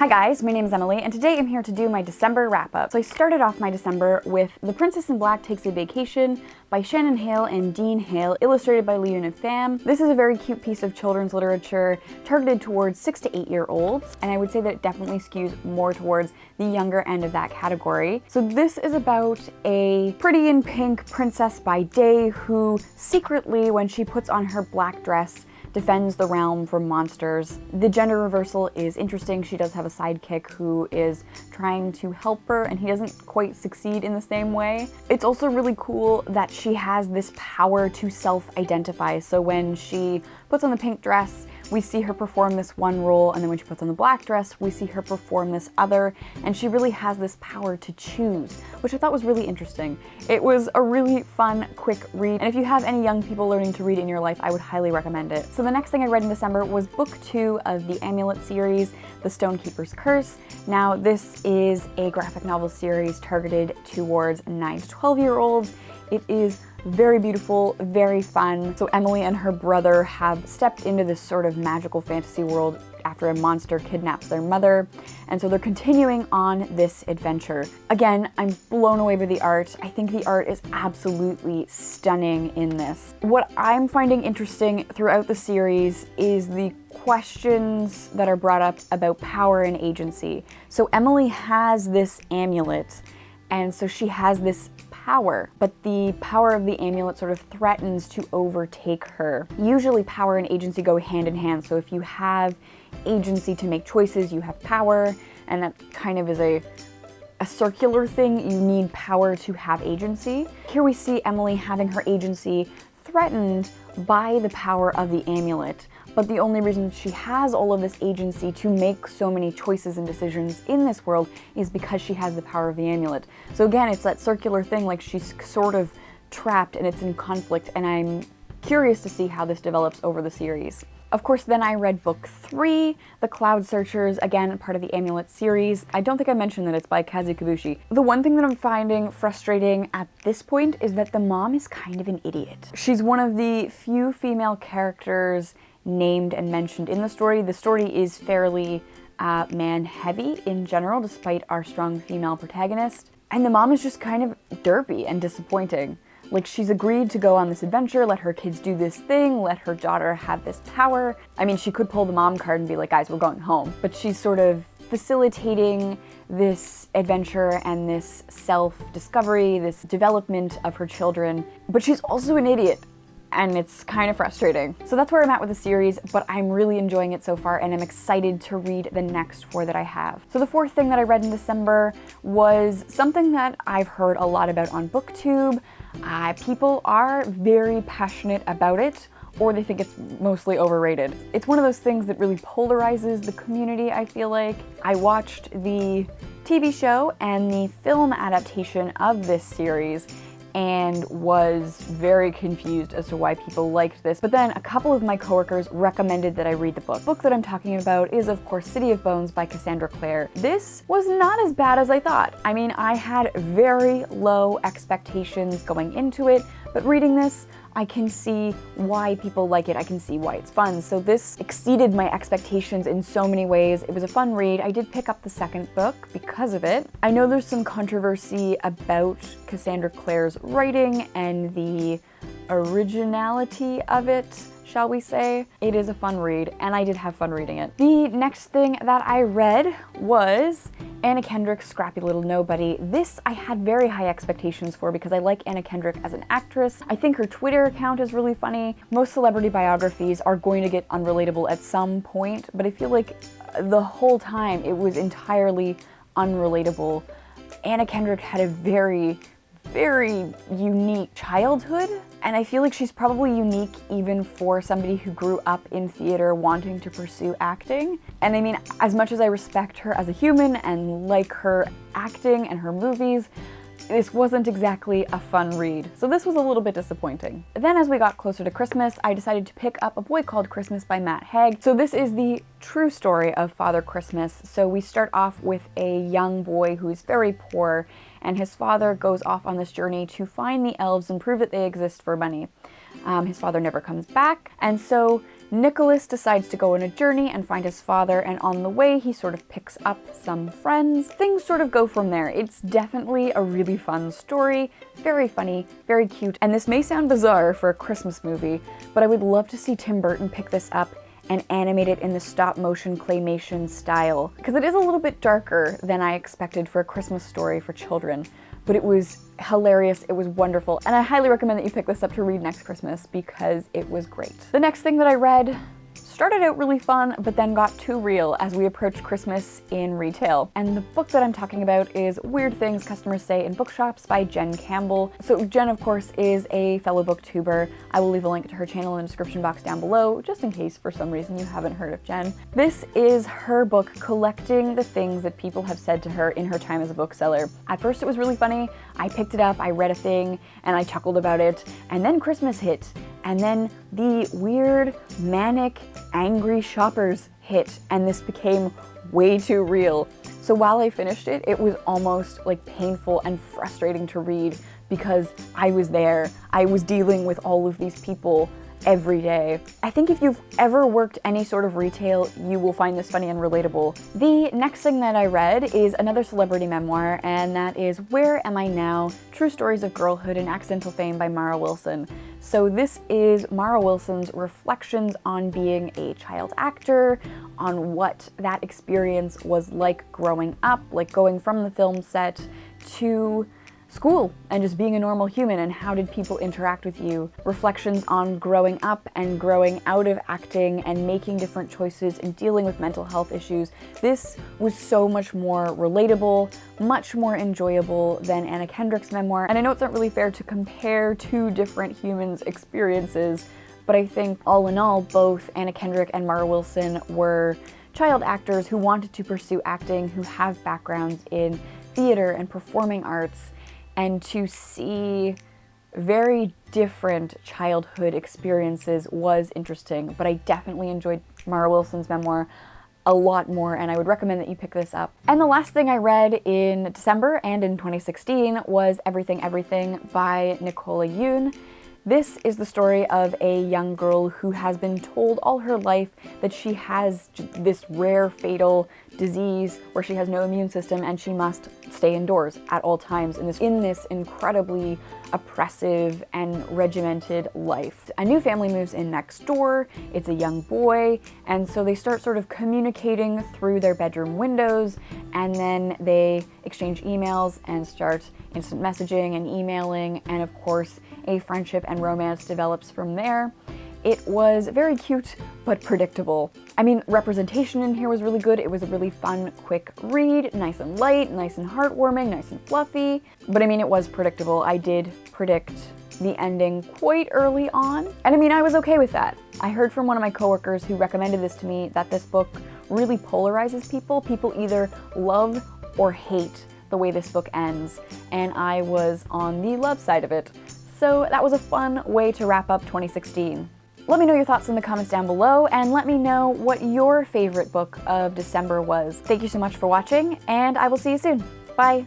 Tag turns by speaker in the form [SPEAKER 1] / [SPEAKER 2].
[SPEAKER 1] Hi guys, my name is Emily, and today I'm here to do my December wrap-up. So I started off my December with The Princess in Black Takes a Vacation by Shannon Hale and Dean Hale, illustrated by Leona Pham. This is a very cute piece of children's literature targeted towards 6 to 8-year-olds, and I would say that it definitely skews more towards the younger end of that category. So this is about a pretty in pink princess by day who secretly, when she puts on her black dress, defends the realm from monsters. The gender reversal is interesting. She does have a sidekick who is trying to help her, and he doesn't quite succeed in the same way. It's also really cool that she has this power to self-identify. So when she puts on the pink dress, we see her perform this one role, and then when she puts on the black dress, we see her perform this other, and she really has this power to choose, which I thought was really interesting. It was a really fun, quick read, and if you have any young people learning to read in your life, I would highly recommend it. So the next thing I read in December was book 2 of the Amulet series, The Stonekeeper's Curse. Now, this is a graphic novel series targeted towards 9 to 12-year-olds. It is very beautiful, very fun. So Emily and her brother have stepped into this sort of magical fantasy world after a monster kidnaps their mother, and so they're continuing on this adventure. Again, I'm blown away by the art. I think the art is absolutely stunning in this. What I'm finding interesting throughout the series is the questions that are brought up about power and agency. So Emily has this amulet, and so she has this power, but the power of the amulet sort of threatens to overtake her. Usually power and agency go hand in hand, so if you have agency to make choices, you have power, and that kind of is a circular thing. You need power to have agency. Here we see Emily having her agency threatened by the power of the amulet, but the only reason she has all of this agency to make so many choices and decisions in this world is because she has the power of the amulet. So again, it's that circular thing, like she's sort of trapped and it's in conflict, and I'm curious to see how this develops over the series. Of course, then I read book 3, The Cloud Searchers, again, part of the Amulet series. I don't think I mentioned that it's by Kazu Kibushi. The one thing that I'm finding frustrating at this point is that the mom is kind of an idiot. She's one of the few female characters named and mentioned in the story. The story is fairly man-heavy in general, despite our strong female protagonist. And the mom is just kind of derpy and disappointing. Like, she's agreed to go on this adventure, let her kids do this thing, let her daughter have this power. I mean, she could pull the mom card and be like, guys, we're going home. But she's sort of facilitating this adventure and this self-discovery, this development of her children. But she's also an idiot, and it's kind of frustrating. So that's where I'm at with the series, but I'm really enjoying it so far, and I'm excited to read the next 4 that I have. So the 4th thing that I read in December was something that I've heard a lot about on BookTube. People are very passionate about it, or they think it's mostly overrated. It's one of those things that really polarizes the community, I feel like. I watched the TV show and the film adaptation of this series and was very confused as to why people liked this. But then a couple of my coworkers recommended that I read the book. The book that I'm talking about is, of course, City of Bones by Cassandra Clare. This was not as bad as I thought. I mean, I had very low expectations going into it, but reading this, I can see why people like it. I can see why it's fun. So this exceeded my expectations in so many ways. It was a fun read. I did pick up the second book because of it. I know there's some controversy about Cassandra Clare's writing and the originality of it, shall we say. It is a fun read, and I did have fun reading it. The next thing that I read was Anna Kendrick's Scrappy Little Nobody. This I had very high expectations for because I like Anna Kendrick as an actress. I think her Twitter account is really funny. Most celebrity biographies are going to get unrelatable at some point, but I feel like the whole time it was entirely unrelatable. Anna Kendrick had a very unique childhood, and I feel like she's probably unique even for somebody who grew up in theater wanting to pursue acting. And I mean, as much as I respect her as a human and like her acting and her movies, this wasn't exactly a fun read. So this was a little bit disappointing. Then as we got closer to Christmas, I decided to pick up A Boy Called Christmas by Matt Haig. So this is the true story of Father Christmas. So we start off with a young boy who's very poor, and his father goes off on this journey to find the elves and prove that they exist for money. His father never comes back, and so Nicholas decides to go on a journey and find his father, and on the way he sort of picks up some friends. Things sort of go from there. It's definitely a really fun story, very funny, very cute, and this may sound bizarre for a Christmas movie, but I would love to see Tim Burton pick this up and animate it in the stop-motion claymation style, because it is a little bit darker than I expected for a Christmas story for children, but it was hilarious, it was wonderful, and I highly recommend that you pick this up to read next Christmas because it was great. The next thing that I read started out really fun, but then got too real as we approached Christmas in retail. And the book that I'm talking about is Weird Things Customers Say in Bookshops by Jen Campbell. So Jen, of course, is a fellow booktuber. I will leave a link to her channel in the description box down below, just in case for some reason you haven't heard of Jen. This is her book collecting the things that people have said to her in her time as a bookseller. At first it was really funny. I picked it up, I read a thing, and I chuckled about it, and then Christmas hit, and then the weird, manic, angry shoppers hit, and this became way too real. So while I finished it, it was almost like painful and frustrating to read because I was there. I was dealing with all of these people every day. I think if you've ever worked any sort of retail, you will find this funny and relatable. The next thing that I read is another celebrity memoir, and that is Where Am I Now? True Stories of Girlhood and Accidental Fame by Mara Wilson. So this is Mara Wilson's reflections on being a child actor, on what that experience was like growing up, like going from the film set to school and just being a normal human, and how did people interact with you. Reflections on growing up and growing out of acting and making different choices and dealing with mental health issues. This was so much more relatable, much more enjoyable than Anna Kendrick's memoir. And I know it's not really fair to compare two different humans' experiences, but I think all in all, both Anna Kendrick and Mara Wilson were child actors who wanted to pursue acting, who have backgrounds in theater and performing arts. And to see very different childhood experiences was interesting, but I definitely enjoyed Mara Wilson's memoir a lot more, and I would recommend that you pick this up. And the last thing I read in December and in 2016 was Everything Everything by Nicola Yoon. This is the story of a young girl who has been told all her life that she has this rare fatal disease where she has no immune system and she must stay indoors at all times in this incredibly oppressive and regimented life. A new family moves in next door. It's a young boy, and so they start sort of communicating through their bedroom windows, and then they exchange emails and start instant messaging and emailing, and of course a friendship and romance develops from there. It was very cute, but predictable. I mean, representation in here was really good. It was a really fun, quick read, nice and light, nice and heartwarming, nice and fluffy. But I mean, it was predictable. I did predict the ending quite early on. And I mean, I was okay with that. I heard from one of my coworkers who recommended this to me that this book really polarizes people. People either love or hate the way this book ends, and I was on the love side of it. So that was a fun way to wrap up 2016. Let me know your thoughts in the comments down below, and let me know what your favorite book of December was. Thank you so much for watching, and I will see you soon. Bye!